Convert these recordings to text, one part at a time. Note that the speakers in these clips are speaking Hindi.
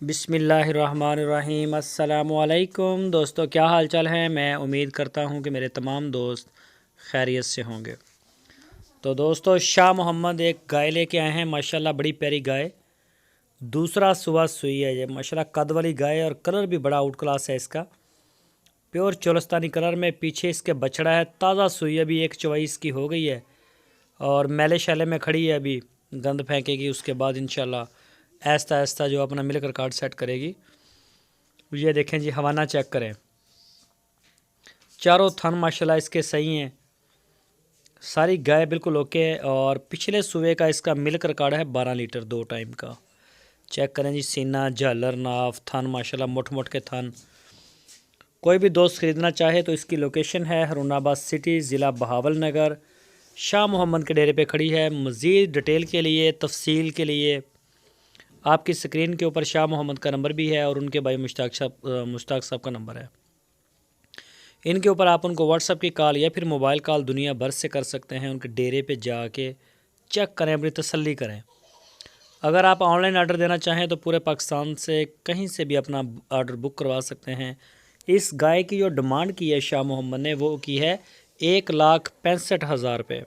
बिस्मिल्लाहिर्रहमानिर्रहीम। अस्सलामुअलैकुम दोस्तों, क्या हाल चाल है। मैं उम्मीद करता हूँ कि मेरे तमाम दोस्त खैरियत से होंगे। तो दोस्तों, शाह मोहम्मद एक गाय लेके आए हैं। माशाल्लाह बड़ी प्यारी गाय, दूसरा सुबह सुई है ये। माशाल्लाह कद वाली गाय और कलर भी बड़ा आउट क्लास है इसका, प्योर चोलस्तानी कलर में। पीछे इसके बछड़ा है, ताज़ा सुई, अभी एक चवाई इसकी हो गई है और मैले शैले में खड़ी है। अभी गंद फेंकेगी, उसके बाद इंशाल्लाह ऐसा ऐसा जो अपना मिल्क रिकॉर्ड सेट करेगी। ये देखें जी, हवाना चेक करें, चारों थन माशाल्लाह इसके सही हैं। सारी गाय बिल्कुल ओके है और पिछले सुबह का इसका मिल्क रिकॉर्ड है 12 लीटर 2 टाइम का। चेक करें जी, सीना, झालर, नाफ, थन माशाल्लाह मोट मोट के थन। कोई भी दोस्त ख़रीदना चाहे तो इसकी लोकेशन है हरूनाबाद सिटी, ज़िला बहावल नगर। शाह मोहम्मद के डेरे पे खड़ी है। मज़ीद डिटेल के लिए, तफसील के लिए आपकी स्क्रीन के ऊपर शाह मोहम्मद का नंबर भी है और उनके भाई मुश्ताक साहब का नंबर है। इनके ऊपर आप उनको व्हाट्सअप की कॉल या फिर मोबाइल कॉल दुनिया भर से कर सकते हैं। उनके डेरे पे जाके चेक करें, अपनी तसल्ली करें। अगर आप ऑनलाइन ऑर्डर देना चाहें तो पूरे पाकिस्तान से कहीं से भी अपना ऑर्डर बुक करवा सकते हैं। इस गाय की जो डिमांड की है शाह मोहम्मद ने, वो की है 1,65,000 रुपये।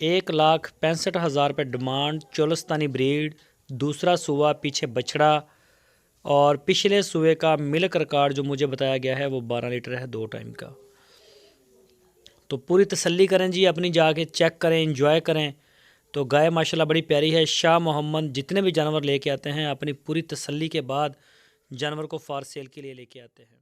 1,65,000 रुपये डिमांड। चोलस्तानी ब्रीड, दूसरा सुबह, पीछे बछड़ा और पिछले सुबह का मिल्क रिकॉर्ड जो मुझे बताया गया है वो 12 लीटर है 2 टाइम का। तो पूरी तसल्ली करें जी, अपनी जाके चेक करें, एंजॉय करें। तो गाय माशाल्लाह बड़ी प्यारी है। शाह मोहम्मद जितने भी जानवर लेके आते हैं अपनी पूरी तसल्ली के बाद जानवर को फॉर सेल के लिए लेके आते हैं।